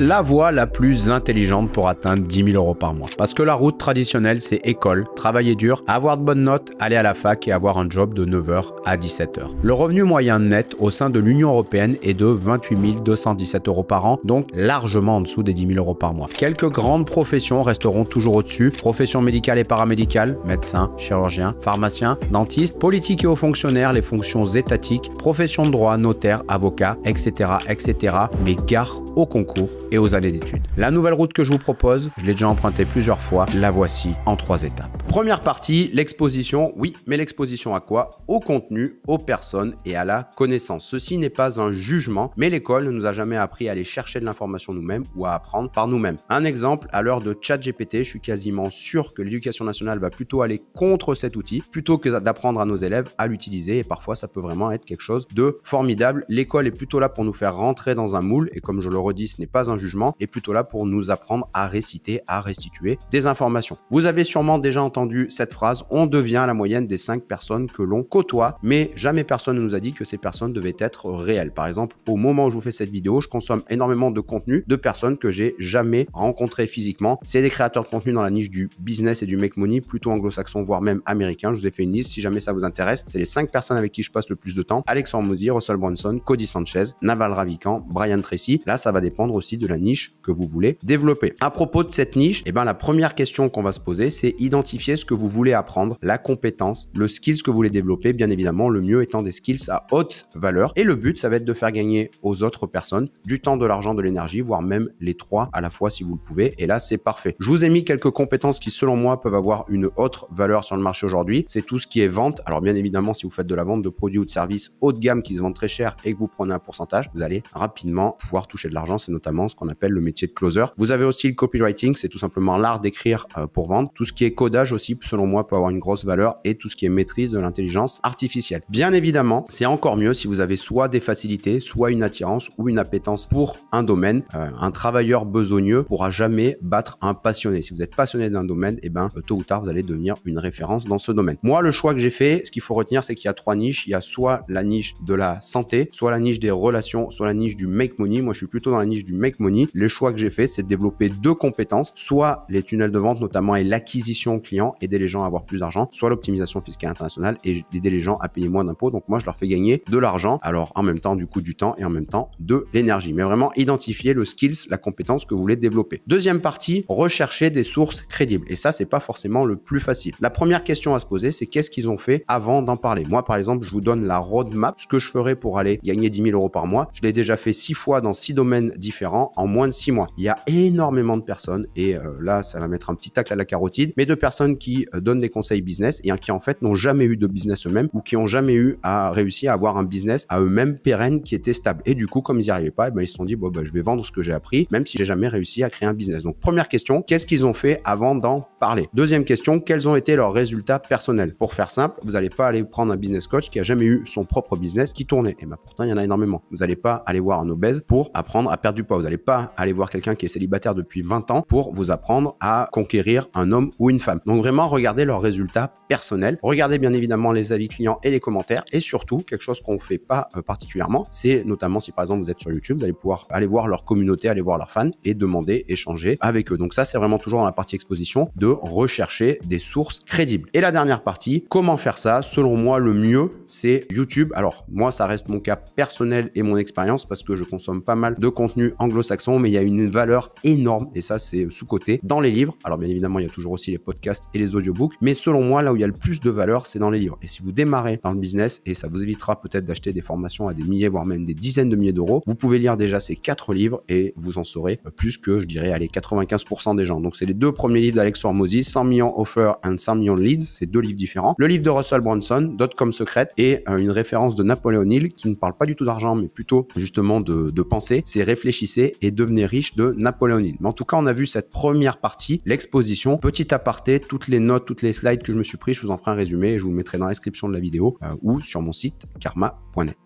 La voie la plus intelligente pour atteindre 10 000 € par mois. Parce que la route traditionnelle, c'est école, travailler dur, avoir de bonnes notes, aller à la fac et avoir un job de 9 h à 17 h. Le revenu moyen net au sein de l'Union européenne est de 28 217 € par an, donc largement en dessous des 10 000 € par mois. Quelques grandes professions resteront toujours au-dessus. Professions médicales et paramédicales, médecins, chirurgiens, pharmaciens, dentistes, politiques et hauts fonctionnaires, les fonctions étatiques, professions de droit, notaires, avocats, etc., etc. Mais gare au concours et aux années d'études. La nouvelle route que je vous propose, je l'ai déjà empruntée plusieurs fois, la voici en 3 étapes. Première partie, l'exposition. Oui, mais l'exposition à quoi? Au contenu, aux personnes et à la connaissance. Ceci n'est pas un jugement, mais l'école ne nous a jamais appris à aller chercher de l'information nous-mêmes ou à apprendre par nous-mêmes. Un exemple, à l'heure de ChatGPT, je suis quasiment sûr que l'éducation nationale va plutôt aller contre cet outil plutôt que d'apprendre à nos élèves à l'utiliser, et parfois ça peut vraiment être quelque chose de formidable. L'école est plutôt là pour nous faire rentrer dans un moule, et comme je le redis, ce n'est pas un jugement, est plutôt là pour nous apprendre à réciter, à restituer des informations. Vous avez sûrement déjà entendu cette phrase: on devient la moyenne des 5 personnes que l'on côtoie, mais jamais personne ne nous a dit que ces personnes devaient être réelles. Par exemple, au moment où je vous fais cette vidéo, je consomme énormément de contenu de personnes que j'ai jamais rencontrées physiquement. C'est des créateurs de contenu dans la niche du business et du make money, plutôt anglo-saxon, voire même américain. Je vous ai fait une liste, si jamais ça vous intéresse. C'est les 5 personnes avec qui je passe le plus de temps: Alexandre Mozy, Russell Brunson, Cody Sanchez, Naval Ravikant, Brian Tracy. Là, ça va dépendre aussi de la niche que vous voulez développer. À propos de cette niche, la première question qu'on va se poser, c'est identifier ce que vous voulez apprendre, la compétence, le skills que vous voulez développer, bien évidemment, le mieux étant des skills à haute valeur. Et le but, ça va être de faire gagner aux autres personnes du temps, de l'argent, de l'énergie, voire même les 3 à la fois si vous le pouvez. Et là, c'est parfait. Je vous ai mis quelques compétences qui, selon moi, peuvent avoir une haute valeur sur le marché aujourd'hui. C'est tout ce qui est vente. Alors, bien évidemment, si vous faites de la vente de produits ou de services haut de gamme qui se vendent très cher et que vous prenez un pourcentage, vous allez rapidement pouvoir toucher de l'argent. C'est notamment ce qu'on appelle le métier de closer. Vous avez aussi le copywriting, c'est tout simplement l'art d'écrire pour vendre. Tout ce qui est codage aussi, selon moi, peut avoir une grosse valeur, et tout ce qui est maîtrise de l'intelligence artificielle. Bien évidemment, c'est encore mieux si vous avez soit des facilités, soit une attirance ou une appétence pour un domaine. Un travailleur besogneux pourra jamais battre un passionné. Si vous êtes passionné d'un domaine, tôt ou tard, vous allez devenir une référence dans ce domaine. Moi, le choix que j'ai fait, ce qu'il faut retenir, c'est qu'il y a 3 niches. Il y a soit la niche de la santé, soit la niche des relations, soit la niche du make money. Moi, je suis plutôt dans la niche du make money. Le choix que j'ai fait, c'est de développer 2 compétences, soit les tunnels de vente notamment et l'acquisition client, aider les gens à avoir plus d'argent, soit l'optimisation fiscale internationale et aider les gens à payer moins d'impôts. Donc moi, je leur fais gagner de l'argent, alors en même temps du coup du temps et en même temps de l'énergie. Mais vraiment identifier le skills, la compétence que vous voulez développer. Deuxième partie, rechercher des sources crédibles. Et ça, c'est pas forcément le plus facile. La première question à se poser, c'est qu'est-ce qu'ils ont fait avant d'en parler. Moi, par exemple, je vous donne la roadmap, ce que je ferais pour aller gagner 10 000 € par mois. Je l'ai déjà fait 6 fois dans 6 domaines différents en moins de 6 mois. Il y a énormément de personnes, et là, ça va mettre un petit tacle à la carotide, mais de personnes qui donnent des conseils business et qui en fait n'ont jamais eu de business eux-mêmes, ou qui ont jamais eu à réussir à avoir un business à eux-mêmes pérenne qui était stable. Et du coup, comme ils n'y arrivaient pas, ils se sont dit, je vais vendre ce que j'ai appris, même si j'ai jamais réussi à créer un business. Donc, première question, qu'est-ce qu'ils ont fait avant d'en parler? Deuxième question, quels ont été leurs résultats personnels? Pour faire simple, vous n'allez pas aller prendre un business coach qui a jamais eu son propre business qui tournait. Et pourtant, il y en a énormément. Vous n'allez pas aller voir un obèse pour apprendre à perdre du poids. Vous n'allez pas aller voir quelqu'un qui est célibataire depuis 20 ans pour vous apprendre à conquérir un homme ou une femme. Donc vraiment, regardez leurs résultats personnels. Regardez bien évidemment les avis clients et les commentaires. Et surtout, quelque chose qu'on ne fait pas particulièrement, c'est notamment si par exemple vous êtes sur YouTube, vous allez pouvoir aller voir leur communauté, aller voir leurs fans et demander, échanger avec eux. Donc ça, c'est vraiment toujours dans la partie exposition, de rechercher des sources crédibles. Et la dernière partie, comment faire ça? Selon moi, le mieux, c'est YouTube. Alors moi, ça reste mon cas personnel et mon expérience parce que je consomme pas mal de contenu anglo-saxon, mais il y a une valeur énorme, et ça, c'est sous-coté, dans les livres. Alors bien évidemment, il y a toujours aussi les podcasts et les audiobooks, mais selon moi, là où il y a le plus de valeur, c'est dans les livres. Et si vous démarrez dans le business, et ça vous évitera peut-être d'acheter des formations à des milliers, voire même des dizaines de milliers d'euros, vous pouvez lire déjà ces 4 livres et vous en saurez plus que, je dirais, allez, 95% des gens. Donc c'est les 2 premiers livres d'Alexandre Mozy, 100 millions offers and 100 millions leads. C'est 2 livres différents. Le livre de Russell Brunson, Dotcom Secret, et une référence de Napoléon Hill qui ne parle pas du tout d'argent, mais plutôt justement de pensée. C'est Réfléchissez et devenez riche de Napoléon Hill. Mais en tout cas, on a vu cette première partie, l'exposition. Petit aparté, toutes les notes, toutes les slides que je me suis pris, je vous en ferai un résumé et je vous le mettrai dans la description de la vidéo ou sur mon site karma.net.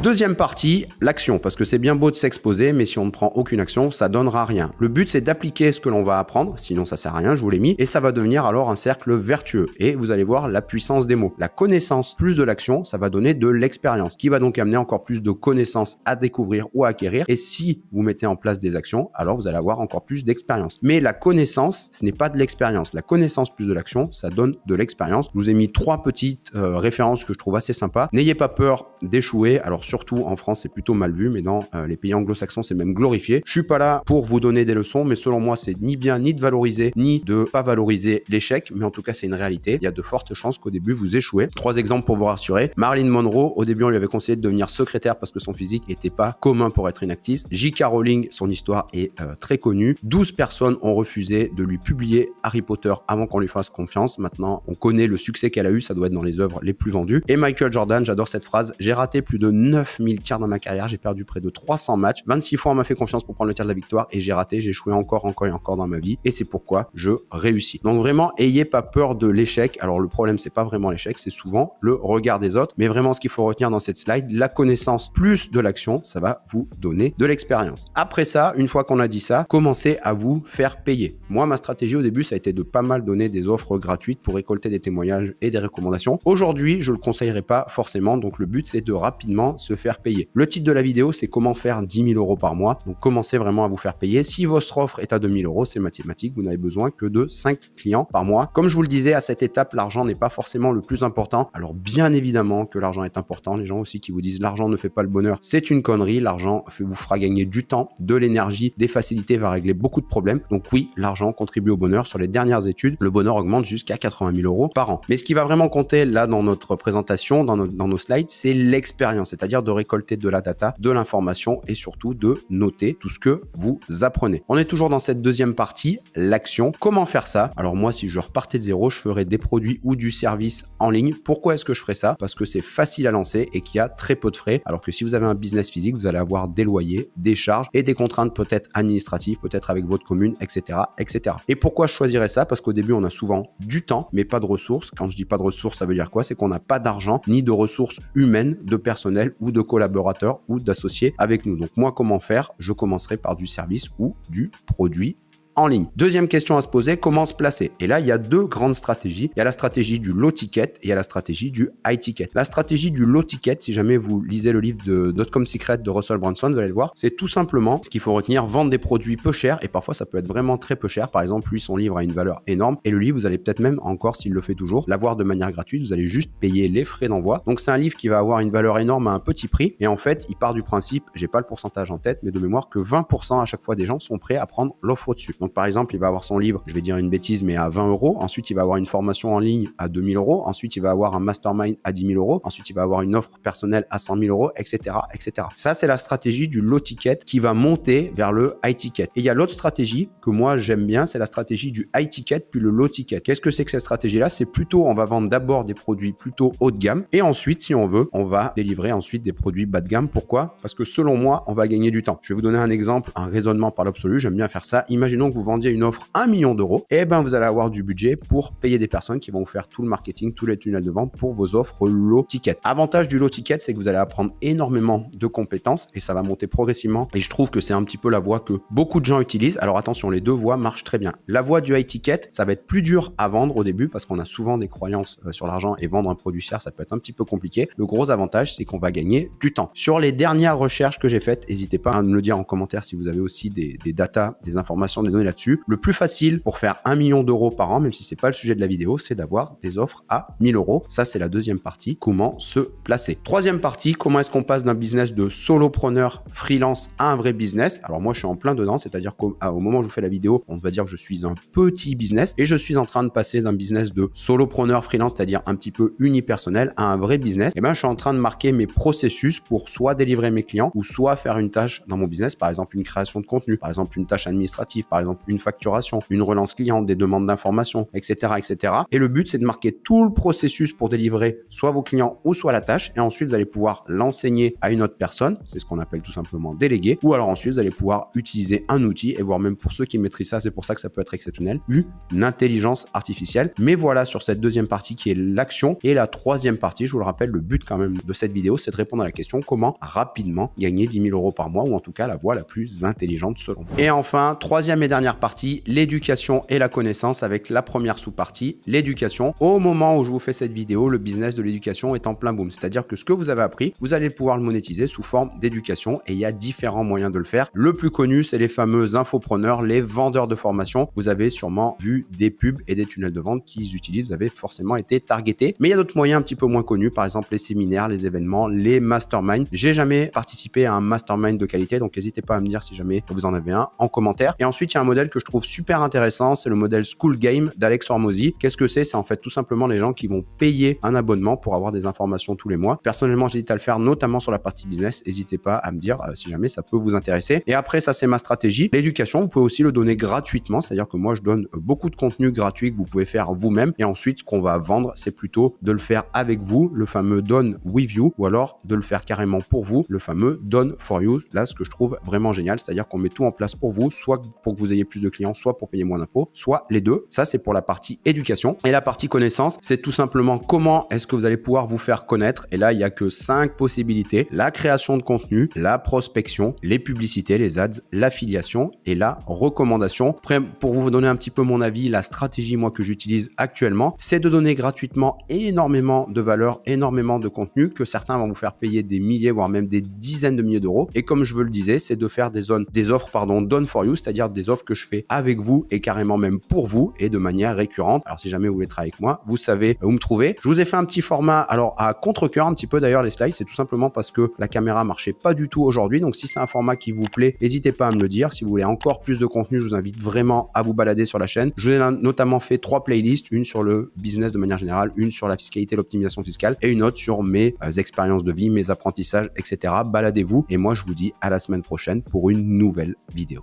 Deuxième partie, l'action, parce que c'est bien beau de s'exposer, mais si on ne prend aucune action, ça donnera rien. Le but, c'est d'appliquer ce que l'on va apprendre, sinon ça sert à rien, je vous l'ai mis, et ça va devenir alors un cercle vertueux. Et vous allez voir la puissance des mots. La connaissance plus de l'action, ça va donner de l'expérience, qui va donc amener encore plus de connaissances à découvrir ou à acquérir. Et si vous mettez en place des actions, alors vous allez avoir encore plus d'expérience. Mais la connaissance, ce n'est pas de l'expérience. La connaissance plus de l'action, ça donne de l'expérience. Je vous ai mis 3 petites références que je trouve assez sympas. N'ayez pas peur d'échouer. Alors surtout en France, c'est plutôt mal vu, mais dans les pays anglo-saxons, c'est même glorifié. Je suis pas là pour vous donner des leçons, mais selon moi, c'est ni bien ni de valoriser, ni de pas valoriser l'échec, mais en tout cas, c'est une réalité. Il y a de fortes chances qu'au début, vous échouez. 3 exemples pour vous rassurer. Marilyn Monroe, au début, on lui avait conseillé de devenir secrétaire parce que son physique n'était pas commun pour être une actrice. J.K. Rowling, son histoire est très connue. 12 personnes ont refusé de lui publier Harry Potter avant qu'on lui fasse confiance. Maintenant, on connaît le succès qu'elle a eu, ça doit être dans les œuvres les plus vendues. Et Michael Jordan, j'adore cette phrase, j'ai raté plus de 9000 tirs dans ma carrière, j'ai perdu près de 300 matchs, 26 fois on m'a fait confiance pour prendre le tir de la victoire et j'ai raté, j'ai échoué encore et encore dans ma vie et c'est pourquoi je réussis. Donc vraiment, ayez pas peur de l'échec. Alors le problème, c'est pas vraiment l'échec, c'est souvent le regard des autres, mais vraiment ce qu'il faut retenir dans cette slide, la connaissance plus de l'action, ça va vous donner de l'expérience. Après ça, une fois qu'on a dit ça, commencez à vous faire payer. Moi, ma stratégie au début, ça a été de pas mal donner des offres gratuites pour récolter des témoignages et des recommandations. Aujourd'hui, je le conseillerais pas forcément, donc le but, c'est de rapidement se faire payer. Le titre de la vidéo, c'est comment faire 10 000 € par mois. Donc, commencez vraiment à vous faire payer. Si votre offre est à 2 000 €, c'est mathématique. Vous n'avez besoin que de 5 clients par mois. Comme je vous le disais, à cette étape, l'argent n'est pas forcément le plus important. Alors, bien évidemment que l'argent est important. Les gens aussi qui vous disent l'argent ne fait pas le bonheur, c'est une connerie. L'argent vous fera gagner du temps, de l'énergie, des facilités, va régler beaucoup de problèmes. Donc oui, l'argent contribue au bonheur. Sur les dernières études, le bonheur augmente jusqu'à 80 000 € par an. Mais ce qui va vraiment compter là dans notre présentation, dans nos slides, c'est l'expérience, c'est-à-dire de récolter de la data, de l'information et surtout de noter tout ce que vous apprenez. On est toujours dans cette deuxième partie, l'action. Comment faire ça? Alors moi, si je repartais de zéro, je ferais des produits ou du service en ligne. Pourquoi est-ce que je ferais ça? Parce que c'est facile à lancer et qu'il y a très peu de frais. Alors que si vous avez un business physique, vous allez avoir des loyers, des charges et des contraintes peut-être administratives, peut-être avec votre commune, etc., etc. Et pourquoi je choisirais ça? Parce qu'au début, on a souvent du temps, mais pas de ressources. Quand je dis pas de ressources, ça veut dire quoi? C'est qu'on n'a pas d'argent, ni de ressources humaines, de personnel ou de collaborateurs ou d'associés avec nous. Donc moi, comment faire? Je commencerai par du service ou du produit en ligne. Deuxième question à se poser, comment se placer? Et là, il y a 2 grandes stratégies. Il y a la stratégie du low ticket et il y a la stratégie du high ticket. La stratégie du low ticket, si jamais vous lisez le livre de Dotcom Secret de Russell Brunson, vous allez le voir, c'est tout simplement ce qu'il faut retenir, vendre des produits peu chers et parfois ça peut être vraiment très peu cher. Par exemple, lui, son livre a une valeur énorme et le livre, vous allez peut-être même, encore s'il le fait toujours, l'avoir de manière gratuite. Vous allez juste payer les frais d'envoi. Donc c'est un livre qui va avoir une valeur énorme à un petit prix et en fait, il part du principe, j'ai pas le pourcentage en tête, mais de mémoire que 20% à chaque fois des gens sont prêts à prendre l'offre au-dessus. Donc par exemple, il va avoir son livre, je vais dire une bêtise, mais à 20 €. Ensuite, il va avoir une formation en ligne à 2 000 €. Ensuite, il va avoir un mastermind à 10 000 €. Ensuite, il va avoir une offre personnelle à 100 000 €, etc., etc. Ça, c'est la stratégie du low ticket qui va monter vers le high ticket. Et il y a l'autre stratégie que moi, j'aime bien, c'est la stratégie du high ticket puis le low ticket. Qu'est-ce que c'est que cette stratégie-là? C'est plutôt, on va vendre d'abord des produits plutôt haut de gamme et ensuite, si on veut, on va délivrer ensuite des produits bas de gamme. Pourquoi? Parce que selon moi, on va gagner du temps. Je vais vous donner un exemple, un raisonnement par l'absolu. J'aime bien faire ça. Imaginons que vous vendiez une offre 1 million d'euros, et ben vous allez avoir du budget pour payer des personnes qui vont vous faire tout le marketing, tous les tunnels de vente pour vos offres low ticket. Avantage du low ticket, c'est que vous allez apprendre énormément de compétences et ça va monter progressivement. Et je trouve que c'est un petit peu la voie que beaucoup de gens utilisent. Alors attention, les 2 voies marchent très bien. La voie du high ticket, ça va être plus dur à vendre au début parce qu'on a souvent des croyances sur l'argent et vendre un produit cher, ça peut être un petit peu compliqué. Le gros avantage, c'est qu'on va gagner du temps. Sur les dernières recherches que j'ai faites, n'hésitez pas à me le dire en commentaire si vous avez aussi des datas, des informations, des données là-dessus. Le plus facile pour faire 1 million d'euros par an, même si c'est pas le sujet de la vidéo, c'est d'avoir des offres à 1 000 €. Ça, c'est la deuxième partie, comment se placer. Troisième partie, comment est-ce qu'on passe d'un business de solopreneur freelance à un vrai business? Alors moi, je suis en plein dedans, c'est-à-dire qu'au moment où je fais la vidéo, on va dire que je suis un petit business et je suis en train de passer d'un business de solopreneur freelance, c'est-à-dire un petit peu unipersonnel, à un vrai business. Et ben, je suis en train de marquer mes processus pour soit délivrer mes clients ou soit faire une tâche dans mon business, par exemple une création de contenu, par exemple une tâche administrative, par exemple exemple une facturation, une relance client, des demandes d'informations, etc., etc. Et le but, c'est de marquer tout le processus pour délivrer soit vos clients ou soit la tâche. Et ensuite, vous allez pouvoir l'enseigner à une autre personne. C'est ce qu'on appelle tout simplement déléguer. Ou alors ensuite, vous allez pouvoir utiliser un outil, et voire même pour ceux qui maîtrisent ça, c'est pour ça que ça peut être exceptionnel, une intelligence artificielle. Mais voilà sur cette deuxième partie qui est l'action. Et la troisième partie, je vous le rappelle, le but quand même de cette vidéo, c'est de répondre à la question comment rapidement gagner 10 000 euros par mois, ou en tout cas la voie la plus intelligente selon moi. Et enfin, troisième et dernière partie, l'éducation et la connaissance, avec la première sous-partie, l'éducation. Au moment où je vous fais cette vidéo, le business de l'éducation est en plein boom. C'est-à-dire que ce que vous avez appris, vous allez pouvoir le monétiser sous forme d'éducation, et il y a différents moyens de le faire. Le plus connu, c'est les fameux infopreneurs, les vendeurs de formation. Vous avez sûrement vu des pubs et des tunnels de vente qu'ils utilisent, vous avez forcément été targeté. Mais il y a d'autres moyens un petit peu moins connus, par exemple les séminaires, les événements, les masterminds. J'ai jamais participé à un mastermind de qualité, donc n'hésitez pas à me dire si jamais vous en avez un en commentaire. Et ensuite, il y a un modèle que je trouve super intéressant, c'est le modèle School Game d'Alex Hormozy. Qu'est-ce que c'est? C'est en fait tout simplement les gens qui vont payer un abonnement pour avoir des informations tous les mois. Personnellement, j'hésite à le faire, notamment sur la partie business. N'hésitez pas à me dire si jamais ça peut vous intéresser. Et après, ça c'est ma stratégie. L'éducation, vous pouvez aussi le donner gratuitement, c'est-à-dire que moi je donne beaucoup de contenu gratuit que vous pouvez faire vous-même. Et ensuite, ce qu'on va vendre, c'est plutôt de le faire avec vous, le fameux done with you, ou alors de le faire carrément pour vous, le fameux done for you. Là, ce que je trouve vraiment génial, c'est-à-dire qu'on met tout en place pour vous, soit pour que vous ayez plus de clients, soit pour payer moins d'impôts, soit les deux. Ça, c'est pour la partie éducation. Et la partie connaissance, c'est tout simplement comment est-ce que vous allez pouvoir vous faire connaître. Et là, il n'y a que 5 possibilités: la création de contenu, la prospection, les publicités, les ads, l'affiliation et la recommandation. Après, pour vous donner un petit peu mon avis, la stratégie, moi, que j'utilise actuellement, c'est de donner gratuitement énormément de valeur, énormément de contenu que certains vont vous faire payer des milliers, voire même des dizaines de milliers d'euros. Et comme je vous le disais, c'est de faire des offres done for you, c'est-à-dire des offres que je fais avec vous et carrément même pour vous et de manière récurrente. Alors si jamais vous voulez travailler avec moi, vous savez où me trouver. Je vous ai fait un petit format, alors à contre-cœur un petit peu d'ailleurs les slides, c'est tout simplement parce que la caméra marchait pas du tout aujourd'hui. Donc si c'est un format qui vous plaît, n'hésitez pas à me le dire. Si vous voulez encore plus de contenu, je vous invite vraiment à vous balader sur la chaîne. Je vous ai notamment fait 3 playlists, une sur le business de manière générale, une sur la fiscalité, l'optimisation fiscale et une autre sur mes expériences de vie, mes apprentissages, etc. Baladez-vous et moi je vous dis à la semaine prochaine pour une nouvelle vidéo.